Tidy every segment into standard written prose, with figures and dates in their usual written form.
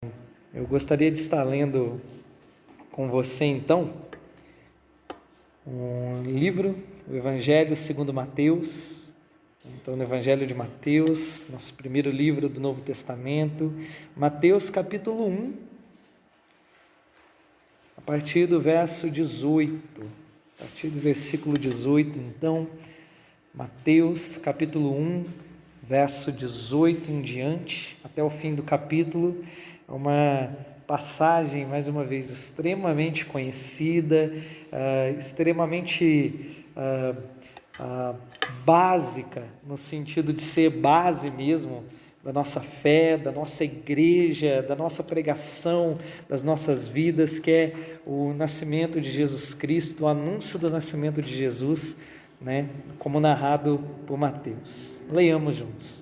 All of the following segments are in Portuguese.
Eu gostaria de estar lendo com você, então, um livro, o Evangelho segundo Mateus. Então, no Evangelho de Mateus, nosso primeiro livro do Novo Testamento, Mateus capítulo 1, a partir do verso 18, a partir do versículo 18, então, Mateus capítulo 1, verso 18 em diante, até o fim do capítulo. É uma passagem, mais uma vez, extremamente conhecida, extremamente básica, no sentido de ser base mesmo da nossa fé, da nossa igreja, da nossa pregação, das nossas vidas, que é o nascimento de Jesus Cristo, o anúncio do nascimento de Jesus, né, como narrado por Mateus. Leiamos juntos.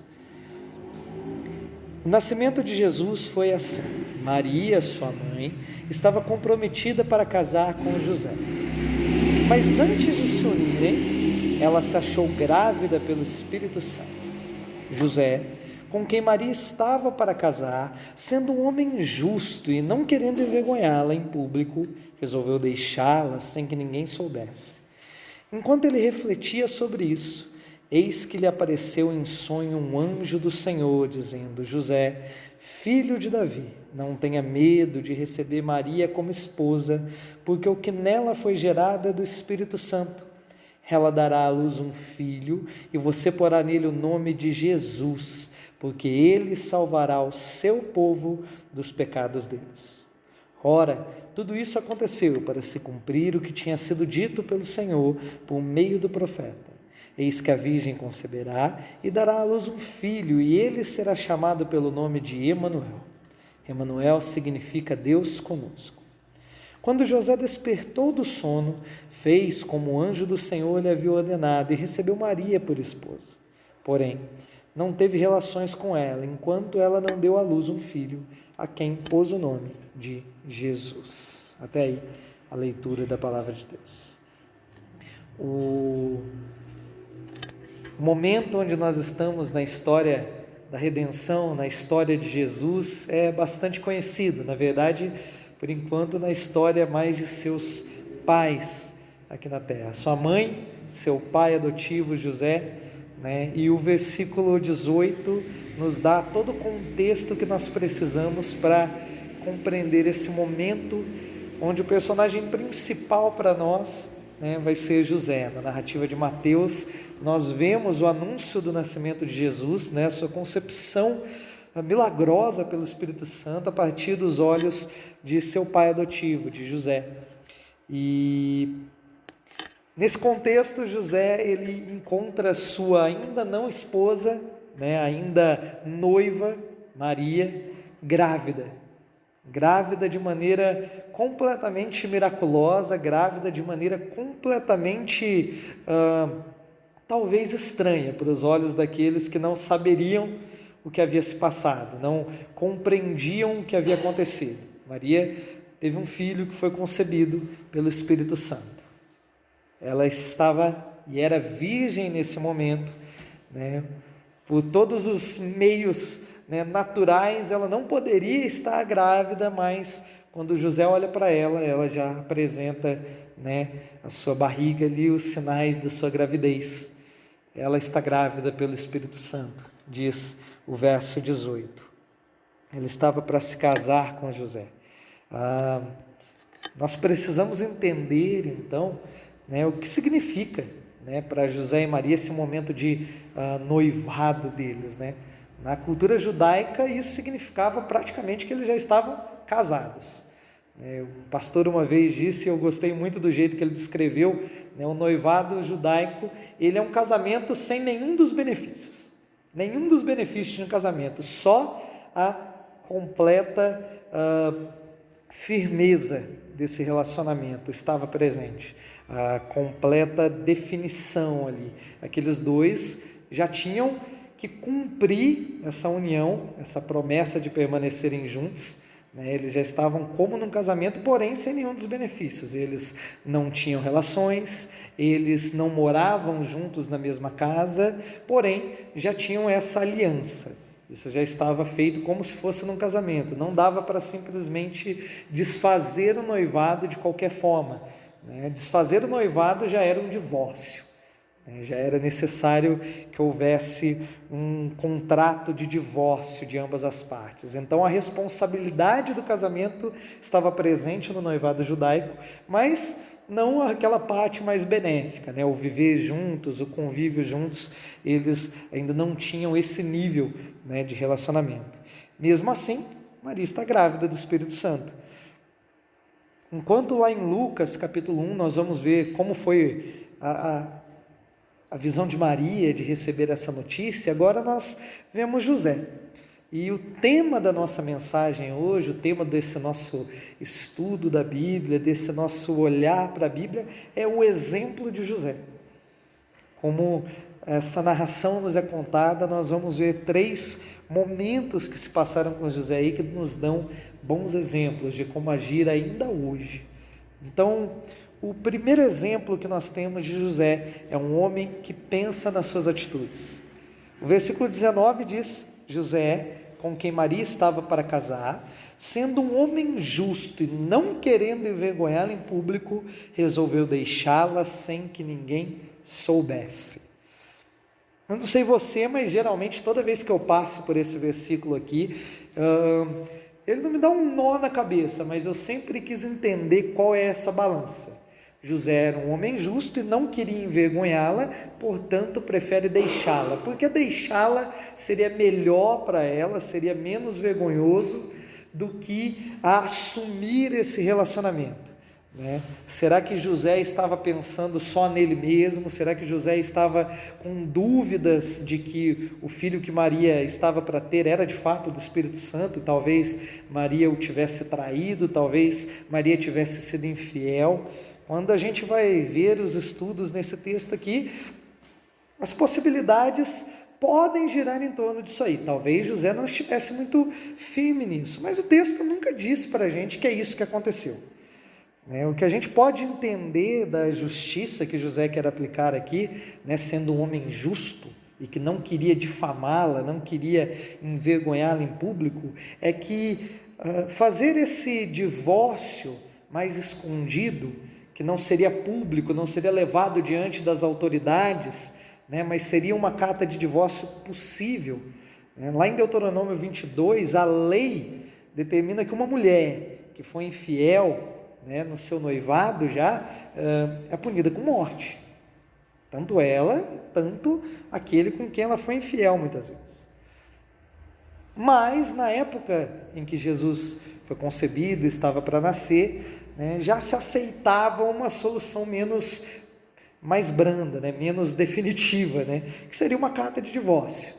O nascimento de Jesus foi assim: Maria, sua mãe, estava comprometida para casar com José. Mas antes de se unirem, ela se achou grávida pelo Espírito Santo. José, com quem Maria estava para casar, sendo um homem justo e não querendo envergonhá-la em público, resolveu deixá-la sem que ninguém soubesse. Enquanto ele refletia sobre isso, eis que lhe apareceu em sonho um anjo do Senhor, dizendo: José, filho de Davi, não tenha medo de receber Maria como esposa, porque o que nela foi gerado é do Espírito Santo. Ela dará à luz um filho, e você porá nele o nome de Jesus, porque ele salvará o seu povo dos pecados deles. Ora, tudo isso aconteceu para se cumprir o que tinha sido dito pelo Senhor por meio do profeta. Eis que a virgem conceberá e dará à luz um filho, e ele será chamado pelo nome de Emanuel. Emanuel significa Deus conosco. Quando José despertou do sono, fez como o anjo do Senhor lhe havia ordenado e recebeu Maria por esposa. Porém, não teve relações com ela, enquanto ela não deu à luz um filho, a quem pôs o nome de Jesus. Até aí a leitura da palavra de Deus. O momento onde nós estamos na história da redenção, na história de Jesus, é bastante conhecido. Na verdade, por enquanto, na história mais de seus pais aqui na terra. Sua mãe, seu pai adotivo José, né? E o versículo 18 nos dá todo o contexto que nós precisamos para compreender esse momento onde o personagem principal para nós, né, vai ser José. Na narrativa de Mateus, nós vemos o anúncio do nascimento de Jesus, né, sua concepção milagrosa pelo Espírito Santo a partir dos olhos de seu pai adotivo, de José. E nesse contexto, José ele encontra sua ainda não esposa, né, ainda noiva, Maria, grávida de maneira completamente miraculosa, grávida de maneira completamente, talvez estranha para os olhos daqueles que não saberiam o que havia se passado, não compreendiam o que havia acontecido. Maria teve um filho que foi concebido pelo Espírito Santo. Ela estava e era virgem nesse momento, né? Por todos os meios, né, naturais, ela não poderia estar grávida, mas quando José olha para ela, ela já apresenta, né, a sua barriga ali, os sinais da sua gravidez. Ela está grávida pelo Espírito Santo, diz o verso 18. Ela estava para se casar com José. Nós precisamos entender, então, né, o que significa, né, para José e Maria esse momento de noivado deles, né? Na cultura judaica, isso significava praticamente que eles já estavam casados. O pastor uma vez disse, eu gostei muito do jeito que ele descreveu, né, o noivado judaico, ele é um casamento sem nenhum dos benefícios de um casamento, só a completa firmeza desse relacionamento estava presente, a completa definição ali. Aqueles dois já tinham que cumprir essa união, essa promessa de permanecerem juntos, né? Eles já estavam como num casamento, porém sem nenhum dos benefícios. Eles não tinham relações, eles não moravam juntos na mesma casa, porém já tinham essa aliança. Isso já estava feito como se fosse num casamento. Não dava para simplesmente desfazer o noivado de qualquer forma, né? Desfazer o noivado já era um divórcio, né? Já era necessário que houvesse um contrato de divórcio de ambas as partes. Então a responsabilidade do casamento estava presente no noivado judaico, mas não aquela parte mais benéfica, né? O viver juntos, o convívio juntos, eles ainda não tinham esse nível, né, de relacionamento. Mesmo assim, Maria está grávida do Espírito Santo. Enquanto lá em Lucas capítulo 1 nós vamos ver como foi a visão de Maria de receber essa notícia, agora nós vemos José. E o tema da nossa mensagem hoje, o tema desse nosso estudo da Bíblia, desse nosso olhar para a Bíblia, é o exemplo de José. Como essa narração nos é contada, nós vamos ver 3 momentos que se passaram com José aí, que nos dão bons exemplos de como agir ainda hoje. Então, o primeiro exemplo que nós temos de José é um homem que pensa nas suas atitudes. O versículo 19 diz: José, com quem Maria estava para casar, sendo um homem justo e não querendo envergonhá-la em público, resolveu deixá-la sem que ninguém soubesse. Eu não sei você, mas geralmente toda vez que eu passo por esse versículo aqui, ele não me dá um nó na cabeça, mas eu sempre quis entender qual é essa balança. José era um homem justo e não queria envergonhá-la, portanto prefere deixá-la, porque deixá-la seria melhor para ela, seria menos vergonhoso do que assumir esse relacionamento, né? Será que José estava pensando só nele mesmo? Será que José estava com dúvidas de que o filho que Maria estava para ter era de fato do Espírito Santo? Talvez Maria o tivesse traído, talvez Maria tivesse sido infiel. Quando a gente vai ver os estudos nesse texto aqui, as possibilidades podem girar em torno disso aí. Talvez José não estivesse muito firme nisso, mas o texto nunca disse para a gente que é isso que aconteceu. O que a gente pode entender da justiça que José quer aplicar aqui, né, sendo um homem justo e que não queria difamá-la, não queria envergonhá-la em público, é que fazer esse divórcio mais escondido, que não seria público, não seria levado diante das autoridades, né, mas seria uma carta de divórcio possível. Lá em Deuteronômio 22, a lei determina que uma mulher que foi infiel, né, no seu noivado já, é punida com morte. Tanto ela, tanto aquele com quem ela foi infiel muitas vezes. Mas na época em que Jesus foi concebido, estava para nascer, né, já se aceitava uma solução mais branda, né, menos definitiva, né, que seria uma carta de divórcio,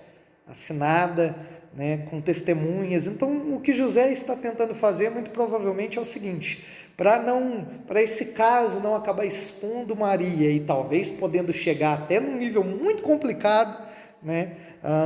assinada, né, com testemunhas. Então o que José está tentando fazer muito provavelmente é o seguinte: para esse caso não acabar expondo Maria e talvez podendo chegar até num nível muito complicado, né,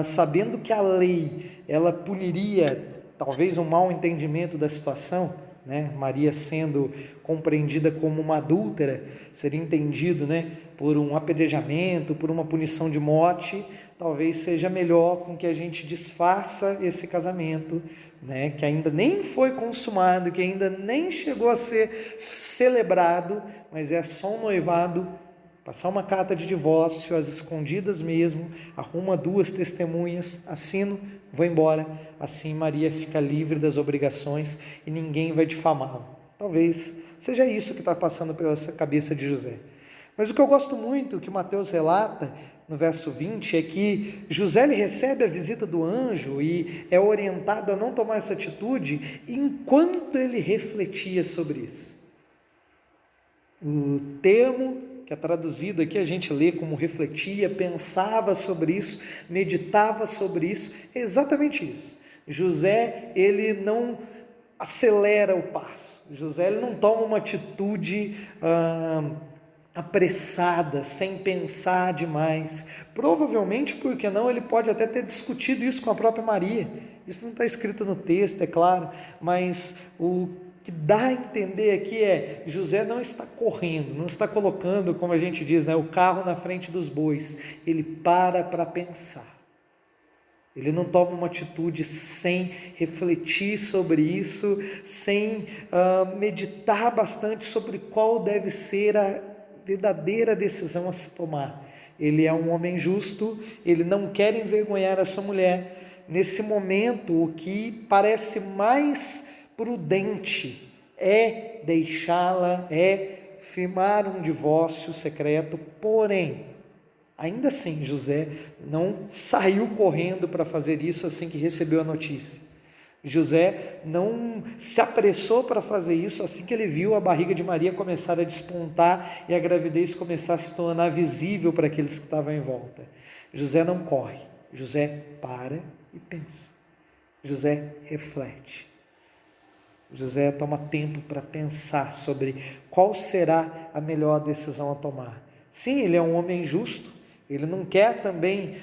sabendo que a lei ela puniria talvez um mau entendimento da situação, né, Maria sendo compreendida como uma adúltera, seria entendido, né, por um apedrejamento, por uma punição de morte. Talvez seja melhor com que a gente desfaça esse casamento, né, que ainda nem foi consumado, que ainda nem chegou a ser celebrado, mas é só um noivado, passar uma carta de divórcio, às escondidas mesmo, arruma 2 testemunhas, assino, vou embora. Assim Maria fica livre das obrigações e ninguém vai difamá-la. Talvez seja isso que está passando pela cabeça de José. Mas o que eu gosto muito, que Mateus relata no verso 20, é que José ele recebe a visita do anjo e é orientado a não tomar essa atitude enquanto ele refletia sobre isso. O termo que é traduzido aqui, a gente lê como refletia, pensava sobre isso, meditava sobre isso, é exatamente isso. José, ele não acelera o passo, José ele não toma uma atitude apressada, sem pensar demais. Provavelmente, porque não, ele pode até ter discutido isso com a própria Maria. Isso não está escrito no texto, é claro, mas o que dá a entender aqui é: José não está correndo, não está colocando, como a gente diz, né, o carro na frente dos bois. Ele para pensar. Ele não toma uma atitude sem refletir sobre isso, sem meditar bastante sobre qual deve ser a verdadeira decisão a se tomar. Ele é um homem justo, ele não quer envergonhar essa mulher. Nesse momento, o que parece mais prudente é deixá-la, é firmar um divórcio secreto, porém, ainda assim, José não saiu correndo para fazer isso assim que recebeu a notícia. José não se apressou para fazer isso assim que ele viu a barriga de Maria começar a despontar e a gravidez começar a se tornar visível para aqueles que estavam em volta. José não corre, José para e pensa. José reflete. José toma tempo para pensar sobre qual será a melhor decisão a tomar. Sim, ele é um homem justo, ele não quer também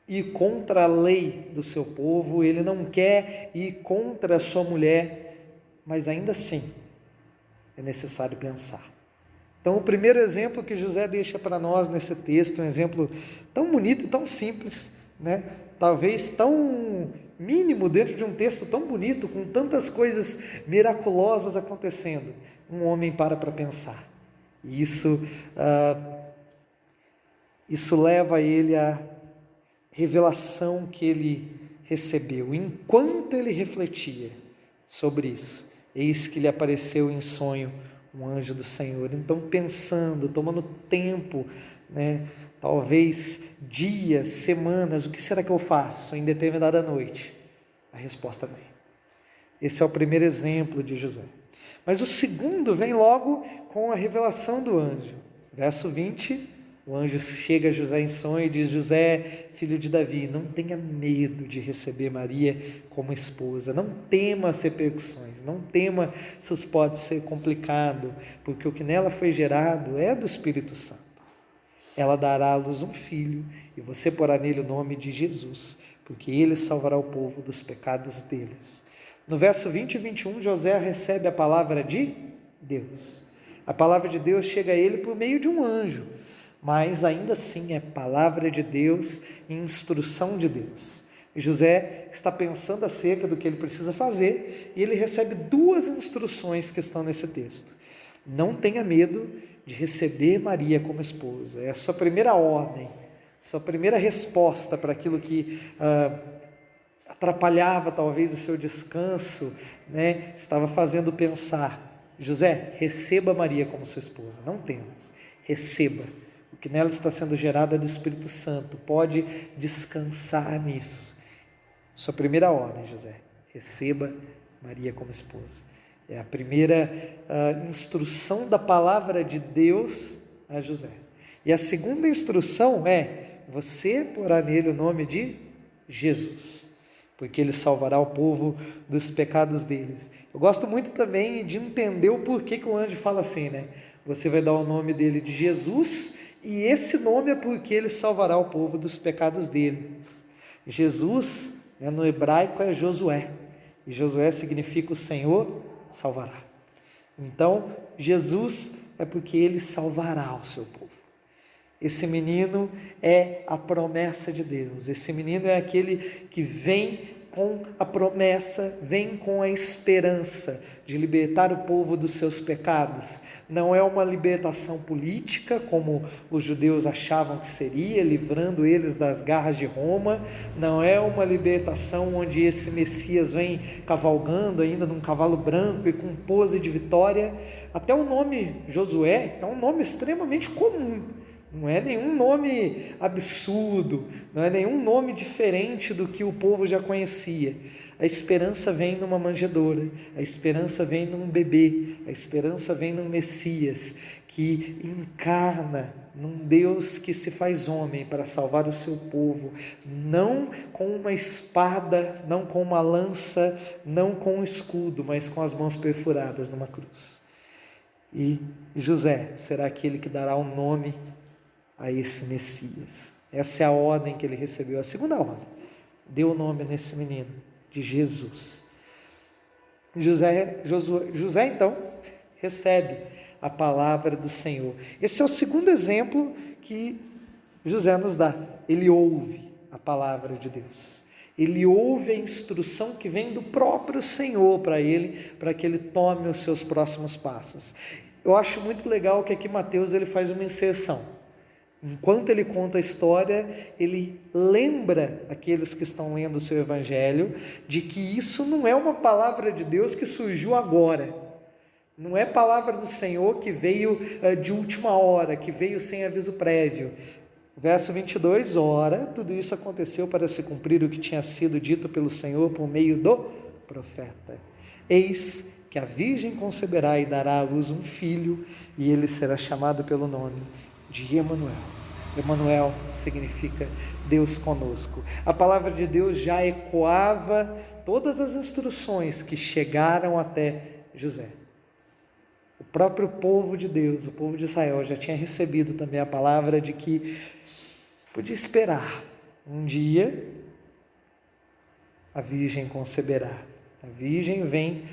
ir contra a lei do seu povo, ele não quer ir contra a sua mulher, mas ainda assim é necessário pensar. Então, o primeiro exemplo que José deixa para nós nesse texto, um exemplo tão bonito, tão simples, né? Talvez tão mínimo dentro de um texto tão bonito, com tantas coisas miraculosas acontecendo. Um homem para pensar. E isso leva ele à revelação que ele recebeu. Enquanto ele refletia sobre isso, eis que lhe apareceu em sonho um anjo do Senhor. Então, pensando, tomando tempo, né, talvez dias, semanas, o que será que eu faço em determinada noite? A resposta vem. Esse é o primeiro exemplo de José. Mas o segundo vem logo com a revelação do anjo. Verso 20, o anjo chega a José em sonho e diz: José, filho de Davi, não tenha medo de receber Maria como esposa, não tema as repercussões, não tema se isso pode ser complicado, porque o que nela foi gerado é do Espírito Santo. Ela dará à luz um filho, e você porá nele o nome de Jesus, porque ele salvará o povo dos pecados deles. No verso 20 e 21, José recebe a palavra de Deus. A palavra de Deus chega a ele por meio de um anjo, mas ainda assim é palavra de Deus e instrução de Deus. E José está pensando acerca do que ele precisa fazer, e ele recebe duas instruções que estão nesse texto. Não tenha medo de receber Maria como esposa. É a sua primeira ordem, sua primeira resposta para aquilo que atrapalhava talvez o seu descanso, né? Estava fazendo pensar: José, receba Maria como sua esposa, não temas, receba. O que nela está sendo gerado é do Espírito Santo, pode descansar nisso. Sua primeira ordem, José, receba Maria como esposa. É a primeira instrução da palavra de Deus a José. E a segunda instrução é: você porá nele o nome de Jesus, porque ele salvará o povo dos pecados deles. Eu gosto muito também de entender o porquê que o anjo fala assim, né? Você vai dar o nome dele de Jesus, e esse nome é porque ele salvará o povo dos pecados deles. Jesus, né, no hebraico é Josué, e Josué significa o Senhor salvará. Então, Jesus é porque ele salvará o seu povo. Esse menino é a promessa de Deus. Esse menino é aquele que vem com a promessa, vem com a esperança de libertar o povo dos seus pecados. Não é uma libertação política, como os judeus achavam que seria, livrando eles das garras de Roma. Não é uma libertação onde esse Messias vem cavalgando ainda num cavalo branco e com pose de vitória. Até o nome Josué é um nome extremamente comum. Não é nenhum nome absurdo, não é nenhum nome diferente do que o povo já conhecia. A esperança vem numa manjedoura, a esperança vem num bebê, a esperança vem num Messias que encarna num Deus que se faz homem para salvar o seu povo, não com uma espada, não com uma lança, não com um escudo, mas com as mãos perfuradas numa cruz. E José será aquele que dará um nome a esse Messias. Essa é a ordem que ele recebeu. A segunda ordem: deu o nome nesse menino de Jesus. José então recebe a palavra do Senhor. Esse é o segundo exemplo que José nos dá. Ele ouve a palavra de Deus. Ele ouve a instrução que vem do próprio Senhor para ele, para que ele tome os seus próximos passos. Eu acho muito legal que aqui Mateus ele faz uma inserção. Enquanto ele conta a história, ele lembra aqueles que estão lendo o seu evangelho de que isso não é uma palavra de Deus que surgiu agora. Não é palavra do Senhor que veio de última hora, que veio sem aviso prévio. Verso 22, ora, tudo isso aconteceu para se cumprir o que tinha sido dito pelo Senhor por meio do profeta. Eis que a virgem conceberá e dará à luz um filho, e ele será chamado pelo nome de Emanuel. Emanuel significa Deus conosco. A palavra de Deus já ecoava todas as instruções que chegaram até José. O próprio povo de Deus, o povo de Israel, já tinha recebido também a palavra de que podia esperar. Um dia a virgem conceberá. A virgem vem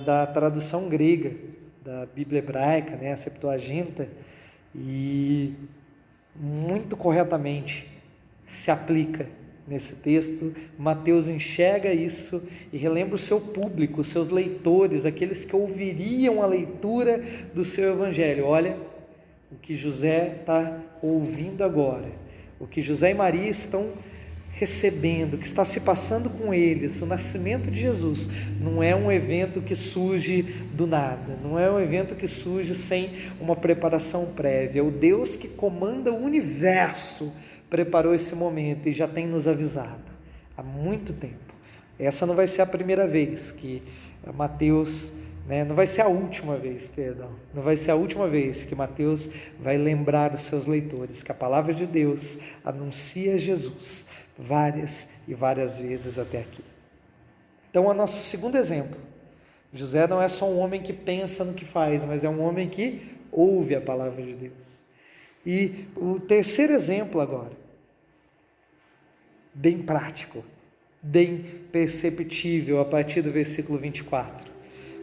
da tradução grega, da Bíblia hebraica, né, a Septuaginta, e muito corretamente se aplica nesse texto. Mateus enxerga isso e relembra o seu público, os seus leitores, aqueles que ouviriam a leitura do seu evangelho. Olha o que José está ouvindo agora, o que José e Maria estão recebendo, o que está se passando com eles. O nascimento de Jesus não é um evento que surge do nada, não é um evento que surge sem uma preparação prévia. O Deus que comanda o universo preparou esse momento e já tem nos avisado há muito tempo. Essa não vai ser a primeira vez que Mateus, não vai ser a última vez, não vai ser a última vez que Mateus vai lembrar os seus leitores que a palavra de Deus anuncia Jesus várias e várias vezes até aqui. Então, o nosso segundo exemplo, José não é só um homem que pensa no que faz, mas é um homem que ouve a palavra de Deus. E o terceiro exemplo agora, bem prático, bem perceptível, a partir do versículo 24.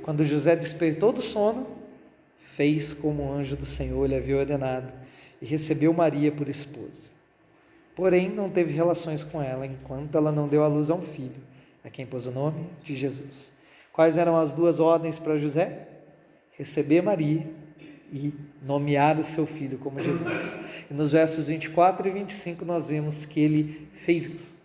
Quando José despertou do sono, fez como o anjo do Senhor lhe havia ordenado e recebeu Maria por esposa. Porém, não teve relações com ela, enquanto ela não deu à luz a um filho, a quem pôs o nome de Jesus. Quais eram as duas ordens para José? Receber Maria e nomear o seu filho como Jesus. E nos versos 24 e 25 nós vemos que ele fez isso.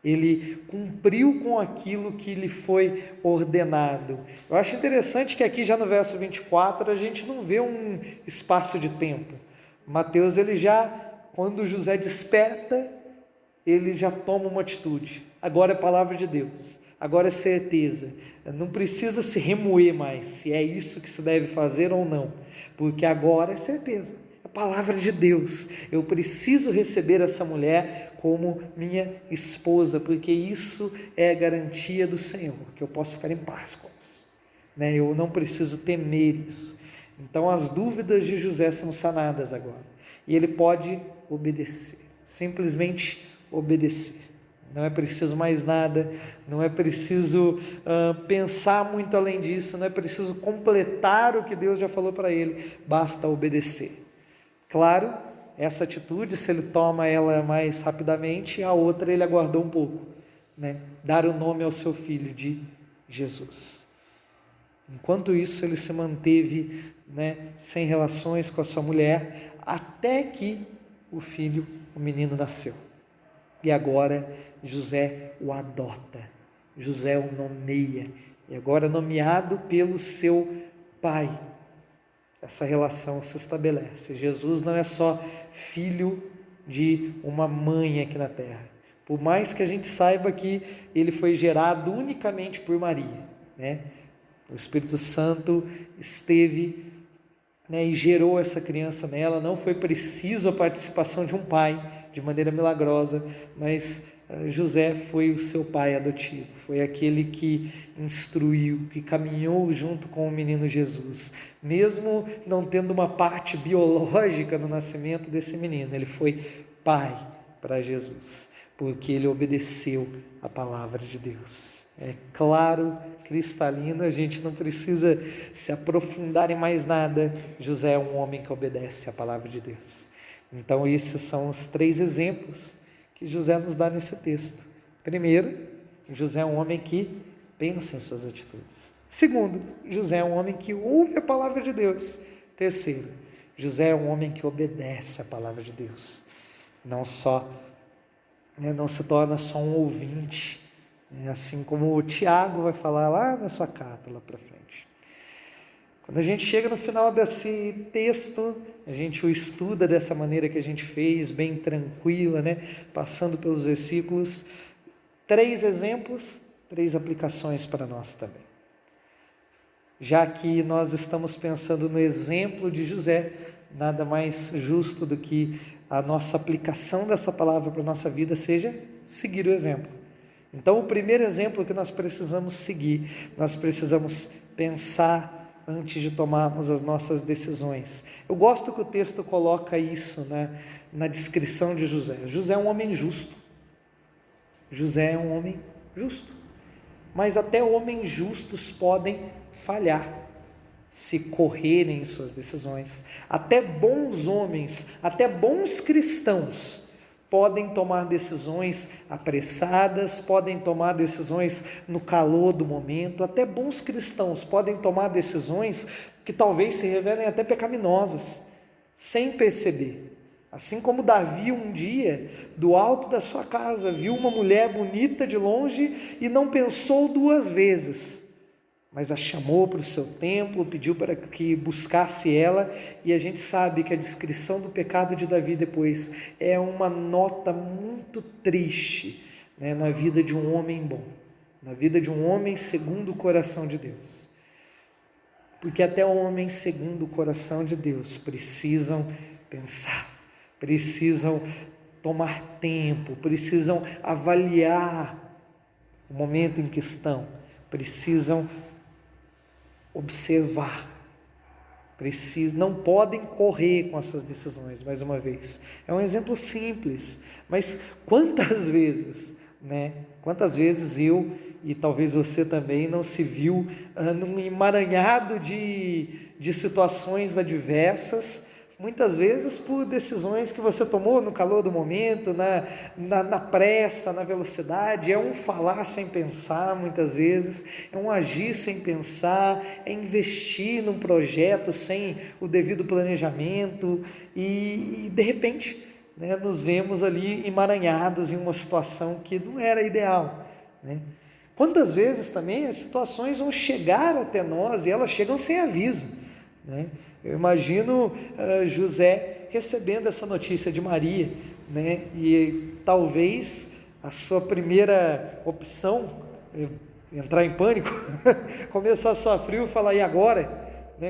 Ele cumpriu com aquilo que lhe foi ordenado. Eu acho interessante que aqui já no verso 24 a gente não vê um espaço de tempo. Mateus, ele já, quando José desperta, ele já toma uma atitude. Agora é palavra de Deus, agora é certeza. Não precisa se remoer mais se é isso que se deve fazer ou não, porque agora é certeza, é palavra de Deus. Eu preciso receber essa mulher como minha esposa, porque isso é a garantia do Senhor, que eu posso ficar em paz com isso, eu não preciso temer isso. Então as dúvidas de José são sanadas agora, e ele pode obedecer, simplesmente obedecer. Não é preciso mais nada, não é preciso pensar muito além disso, não é preciso completar o que Deus já falou para ele, basta obedecer. Claro, essa atitude, se ele toma ela mais rapidamente, a outra ele aguardou um pouco, dar o nome ao seu filho de Jesus. Enquanto isso, ele se manteve sem relações com a sua mulher, até que o menino nasceu. E agora José o adota, José o nomeia, e agora nomeado pelo seu pai, essa relação se estabelece. Jesus não é só filho de uma mãe aqui na terra, por mais que a gente saiba que ele foi gerado unicamente por Maria, o Espírito Santo esteve e gerou essa criança nela. Não foi preciso a participação de um pai de maneira milagrosa, mas José foi o seu pai adotivo, foi aquele que instruiu, que caminhou junto com o menino Jesus, mesmo não tendo uma parte biológica no nascimento desse menino. Ele foi pai para Jesus, porque ele obedeceu a palavra de Deus. É claro, cristalino, a gente não precisa se aprofundar em mais nada. José é um homem que obedece a palavra de Deus. Então esses são os 3 exemplos que José nos dá nesse texto. Primeiro, José é um homem que pensa em suas atitudes. Segundo, José é um homem que ouve a palavra de Deus. Terceiro, José é um homem que obedece a palavra de Deus. Não se torna só um ouvinte, assim como o Tiago vai falar lá na sua carta, lá para frente. Quando a gente chega no final desse texto, a gente o estuda dessa maneira que a gente fez, bem tranquila, passando pelos versículos. 3 exemplos, 3 aplicações para nós também. Já que nós estamos pensando no exemplo de José, nada mais justo do que a nossa aplicação dessa palavra para a nossa vida seja seguir o exemplo. Então, o primeiro exemplo que nós precisamos seguir, nós precisamos pensar antes de tomarmos as nossas decisões. Eu gosto que o texto coloca isso na descrição de José. José é um homem justo. José é um homem justo. Mas até homens justos podem falhar, se correrem em suas decisões. Até bons homens, até bons cristãos podem tomar decisões apressadas, podem tomar decisões no calor do momento. Até bons cristãos podem tomar decisões que talvez se revelem até pecaminosas, sem perceber. Assim como Davi um dia, do alto da sua casa, viu uma mulher bonita de longe e não pensou 2 vezes, mas a chamou para o seu templo, pediu para que buscasse ela, e a gente sabe que a descrição do pecado de Davi depois é uma nota muito triste, na vida de um homem bom, na vida de um homem segundo o coração de Deus. Porque até homens segundo o coração de Deus precisam pensar, precisam tomar tempo, precisam avaliar o momento em que estão, precisam observar, não podem correr com as suas decisões. Mais uma vez, é um exemplo simples, mas quantas vezes eu, e talvez você também, não se viu num emaranhado de situações adversas, muitas vezes por decisões que você tomou no calor do momento, na pressa, na velocidade. É um falar sem pensar muitas vezes, é um agir sem pensar, é investir num projeto sem o devido planejamento, e de repente nos vemos ali emaranhados em uma situação que não era ideal. Quantas vezes também as situações vão chegar até nós e elas chegam sem aviso. Eu imagino José recebendo essa notícia de Maria, e talvez a sua primeira opção, entrar em pânico, começar a sofrer e falar: e agora?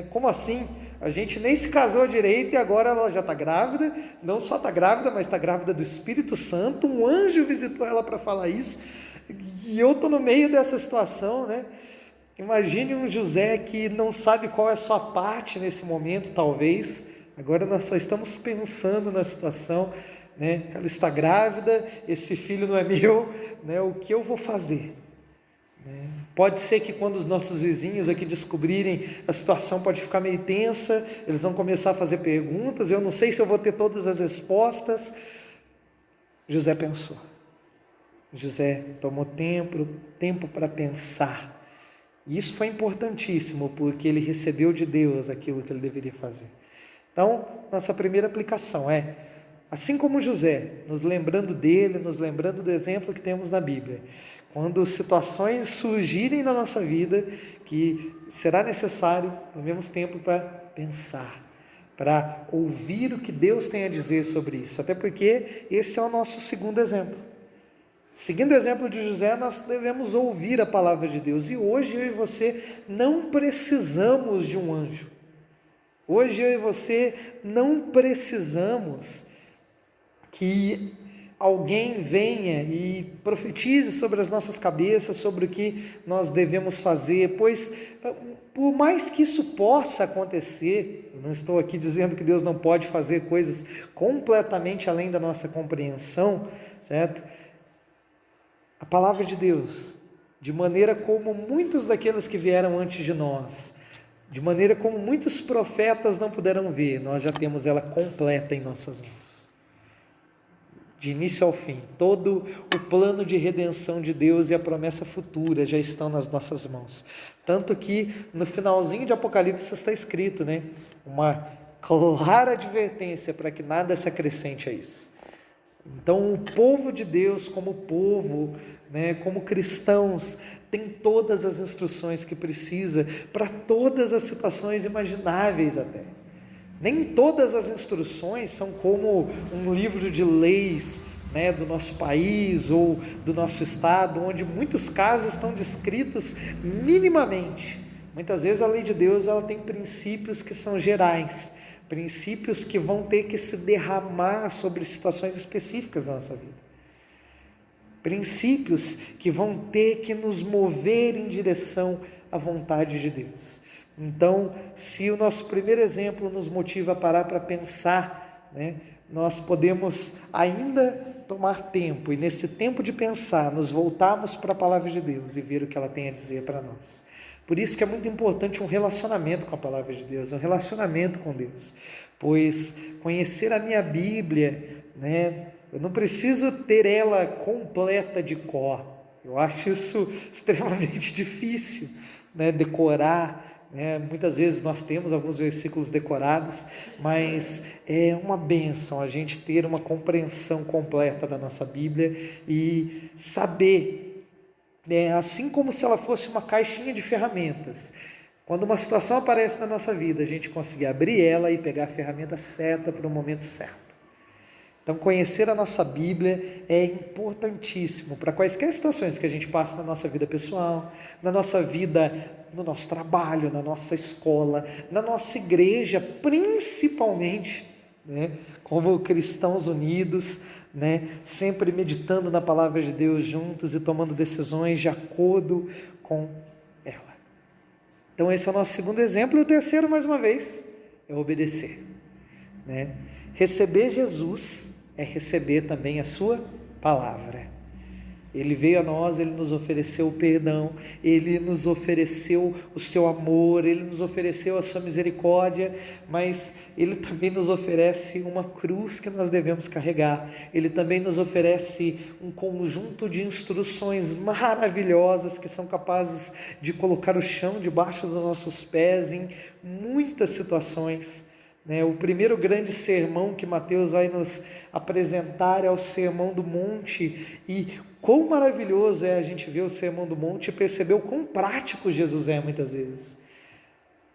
Como assim? A gente nem se casou direito e agora ela já está grávida, não só está grávida, mas está grávida do Espírito Santo, um anjo visitou ela para falar isso, e eu estou no meio dessa situação, Imagine um José que não sabe qual é a sua parte nesse momento, talvez. Agora nós só estamos pensando na situação, Ela está grávida, esse filho não é meu, O que eu vou fazer? Pode ser que quando os nossos vizinhos aqui descobrirem, a situação pode ficar meio tensa, eles vão começar a fazer perguntas, eu não sei se eu vou ter todas as respostas. José pensou. José tomou tempo para pensar. E isso foi importantíssimo, porque ele recebeu de Deus aquilo que ele deveria fazer. Então, nossa primeira aplicação é, assim como José, nos lembrando dele, nos lembrando do exemplo que temos na Bíblia, quando situações surgirem na nossa vida, que será necessário, tomemos tempo para pensar, para ouvir o que Deus tem a dizer sobre isso, até porque esse é o nosso segundo exemplo. Seguindo o exemplo de José, nós devemos ouvir a palavra de Deus. E hoje eu e você não precisamos de um anjo. Hoje eu e você não precisamos que alguém venha e profetize sobre as nossas cabeças, sobre o que nós devemos fazer, pois por mais que isso possa acontecer, eu não estou aqui dizendo que Deus não pode fazer coisas completamente além da nossa compreensão, certo? A palavra de Deus, de maneira como muitos daqueles que vieram antes de nós, de maneira como muitos profetas não puderam ver, nós já temos ela completa em nossas mãos. de início ao fim. Todo o plano de redenção de Deus e a promessa futura já estão nas nossas mãos. Tanto que no finalzinho de Apocalipse está escrito, né? Uma clara advertência para que nada se acrescente a isso. Então o povo de Deus, como povo, né, como cristãos, tem todas as instruções que precisa para todas as situações imagináveis até. Nem todas as instruções são como um livro de leis, né, do nosso país ou do nosso estado, onde muitos casos estão descritos minimamente. Muitas vezes a lei de Deus ela tem princípios que são gerais, princípios que vão ter que se derramar sobre situações específicas da nossa vida. Princípios que vão ter que nos mover em direção à vontade de Deus. Então, se o nosso primeiro exemplo nos motiva a parar para pensar, né, nós podemos ainda tomar tempo, e nesse tempo de pensar, nos voltarmos para a palavra de Deus e ver o que ela tem a dizer para nós. Por isso que é muito importante um relacionamento com a palavra de Deus, um relacionamento com Deus, pois conhecer a minha Bíblia, né, eu não preciso ter ela completa de cor, eu acho isso extremamente difícil, né, decorar. Muitas vezes nós temos alguns versículos decorados, mas é uma bênção a gente ter uma compreensão completa da nossa Bíblia e saber, assim como se ela fosse uma caixinha de ferramentas, quando uma situação aparece na nossa vida, a gente conseguir abrir ela e pegar a ferramenta certa para o momento certo. Então, conhecer a nossa Bíblia é importantíssimo para quaisquer situações que a gente passa na nossa vida pessoal, na nossa vida, no nosso trabalho, na nossa escola, na nossa igreja, principalmente, né, como cristãos unidos, né, sempre meditando na palavra de Deus juntos e tomando decisões de acordo com ela. Então, esse é o nosso segundo exemplo. E o terceiro, mais uma vez, é obedecer, né? Receber Jesus é receber também a sua palavra. Ele veio a nós, Ele nos ofereceu o perdão, Ele nos ofereceu o seu amor, Ele nos ofereceu a sua misericórdia, mas Ele também nos oferece uma cruz que nós devemos carregar. Ele também nos oferece um conjunto de instruções maravilhosas que são capazes de colocar o chão debaixo dos nossos pés em muitas situações. O primeiro grande sermão que Mateus vai nos apresentar é o Sermão do Monte, e quão maravilhoso é a gente ver o Sermão do Monte e perceber o quão prático Jesus é muitas vezes.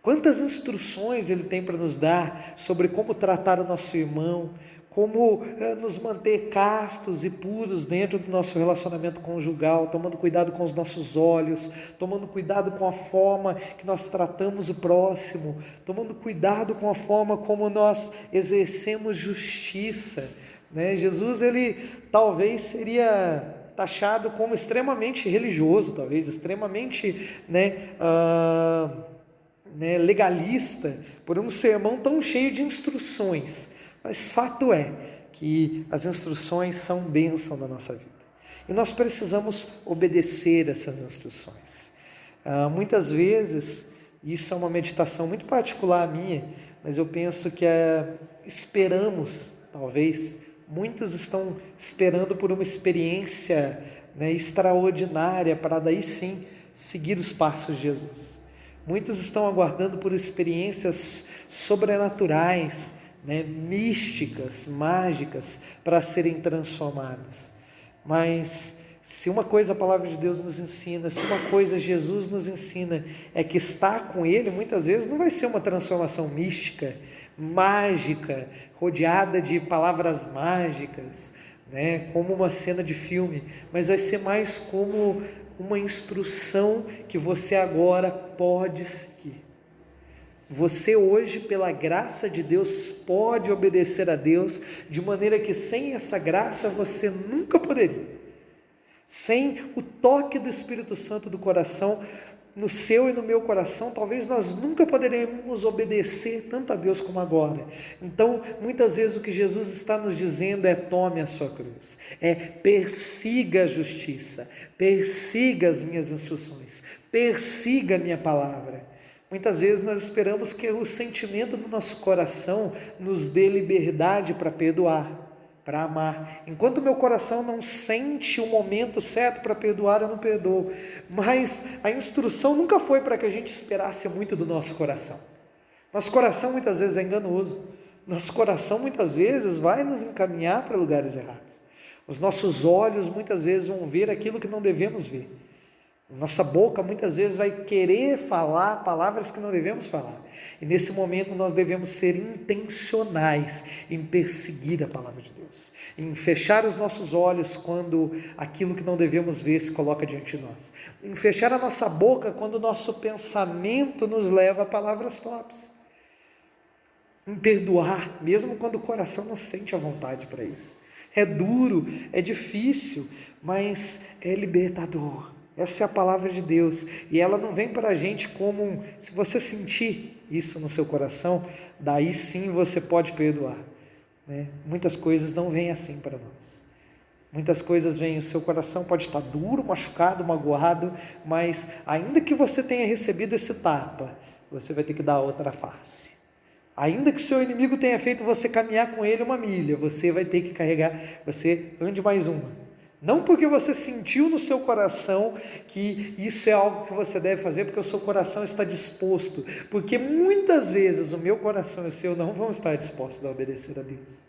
Quantas instruções Ele tem para nos dar sobre como tratar o nosso irmão, como nos manter castos e puros dentro do nosso relacionamento conjugal, tomando cuidado com os nossos olhos, tomando cuidado com a forma que nós tratamos o próximo, tomando cuidado com a forma como nós exercemos justiça, né? Jesus, Ele talvez seria taxado como extremamente religioso, talvez extremamente, legalista, por um sermão tão cheio de instruções. Mas fato é que as instruções são bênção na nossa vida. E nós precisamos obedecer essas instruções. Muitas vezes, isso é uma meditação muito particular minha, mas eu penso que esperamos, talvez, muitos estão esperando por uma experiência, extraordinária para daí sim seguir os passos de Jesus. Muitos estão aguardando por experiências sobrenaturais, místicas, mágicas, para serem transformadas. Mas se uma coisa a palavra de Deus nos ensina, se uma coisa Jesus nos ensina, é que estar com Ele muitas vezes não vai ser uma transformação mística, mágica, rodeada de palavras mágicas, como uma cena de filme, mas vai ser mais como uma instrução que você agora pode seguir. Você hoje, pela graça de Deus, pode obedecer a Deus de maneira que sem essa graça você nunca poderia. Sem o toque do Espírito Santo do coração, no seu e no meu coração, talvez nós nunca poderemos obedecer tanto a Deus como agora. Então, muitas vezes o que Jesus está nos dizendo é: tome a sua cruz, persiga a justiça, persiga as minhas instruções, persiga a minha palavra. Muitas vezes nós esperamos que o sentimento do nosso coração nos dê liberdade para perdoar, para amar. Enquanto meu coração não sente o momento certo para perdoar, eu não perdoo. Mas a instrução nunca foi para que a gente esperasse muito do nosso coração. Nosso coração muitas vezes é enganoso. Nosso coração muitas vezes vai nos encaminhar para lugares errados. Os nossos olhos muitas vezes vão ver aquilo que não devemos ver. Nossa boca muitas vezes vai querer falar palavras que não devemos falar. E nesse momento nós devemos ser intencionais em perseguir a palavra de Deus, em fechar os nossos olhos quando aquilo que não devemos ver se coloca diante de nós, em fechar a nossa boca quando o nosso pensamento nos leva a palavras torpes, em perdoar, mesmo quando o coração não sente a vontade para isso. É duro, é difícil, mas é libertador. Essa é a palavra de Deus, e ela não vem para a gente como, se você sentir isso no seu coração, daí sim você pode perdoar, né? Muitas coisas não vêm assim para nós, muitas coisas vêm, o seu coração pode estar duro, machucado, magoado, mas ainda que você tenha recebido esse tapa, você vai ter que dar outra face. Ainda que o seu inimigo tenha feito você caminhar com ele 1 milha, você vai ter que carregar, você ande mais uma. Não porque você sentiu no seu coração que isso é algo que você deve fazer, porque o seu coração está disposto, porque muitas vezes o meu coração e o seu não vão estar dispostos a obedecer a Deus.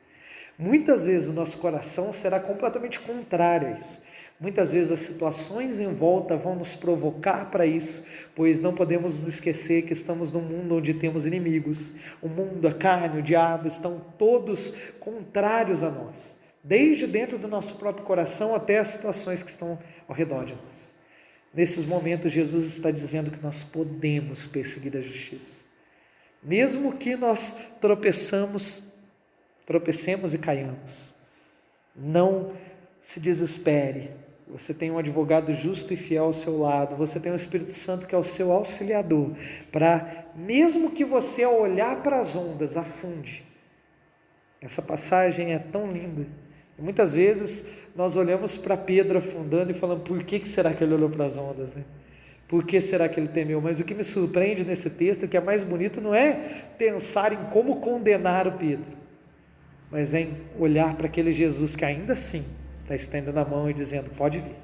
Muitas vezes o nosso coração será completamente contrário a isso. Muitas vezes as situações em volta vão nos provocar para isso, pois não podemos nos esquecer que estamos num mundo onde temos inimigos. O mundo, a carne, o diabo estão todos contrários a nós, desde dentro do nosso próprio coração até as situações que estão ao redor de nós. Nesses momentos, Jesus está dizendo que nós podemos perseguir a justiça. Mesmo que nós tropecemos e caiamos, não se desespere. Você tem um advogado justo e fiel ao seu lado, você tem o Espírito Santo que é o seu auxiliador, para, mesmo que você ao olhar para as ondas afunde. Essa passagem é tão linda. E muitas vezes nós olhamos para Pedro afundando e falamos, por que será que ele olhou para as ondas, né? Por que será que ele temeu? Mas o que me surpreende nesse texto, o que é mais bonito, não é pensar em como condenar o Pedro, mas é em olhar para aquele Jesus que ainda assim está estendendo a mão e dizendo, pode vir,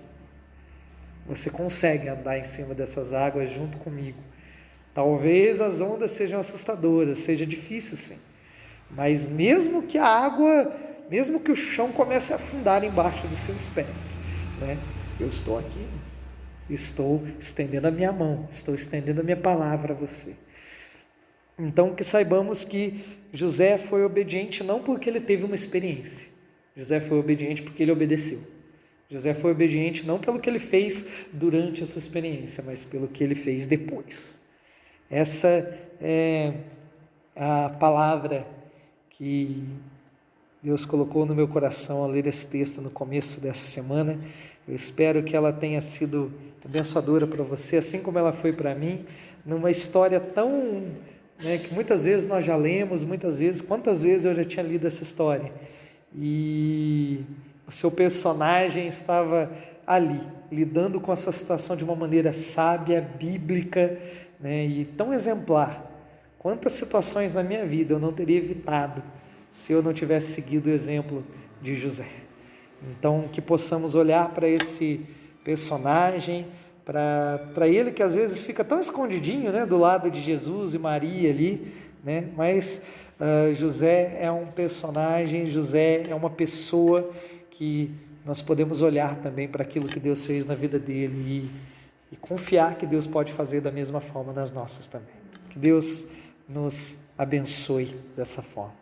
você consegue andar em cima dessas águas junto comigo. Talvez as ondas sejam assustadoras, seja difícil sim, mas mesmo que o chão comece a afundar embaixo dos seus pés, né? Eu estou aqui, estou estendendo a minha mão, estou estendendo a minha palavra a você. Então que saibamos que José foi obediente não porque ele teve uma experiência, José foi obediente porque ele obedeceu. José foi obediente não pelo que ele fez durante essa experiência, mas pelo que ele fez depois. Essa é a palavra que Deus colocou no meu coração ao ler esse texto no começo dessa semana. Eu espero que ela tenha sido abençoadora para você, assim como ela foi para mim, numa história tão, que muitas vezes nós já lemos, quantas vezes eu já tinha lido essa história, e o seu personagem estava ali, lidando com a sua situação de uma maneira sábia, bíblica, e tão exemplar. Quantas situações na minha vida eu não teria evitado se eu não tivesse seguido o exemplo de José. Então, que possamos olhar para esse personagem, para ele que às vezes fica tão escondidinho, do lado de Jesus e Maria ali, mas José é um personagem, José é uma pessoa que nós podemos olhar também para aquilo que Deus fez na vida dele e confiar que Deus pode fazer da mesma forma nas nossas também. Que Deus nos abençoe dessa forma.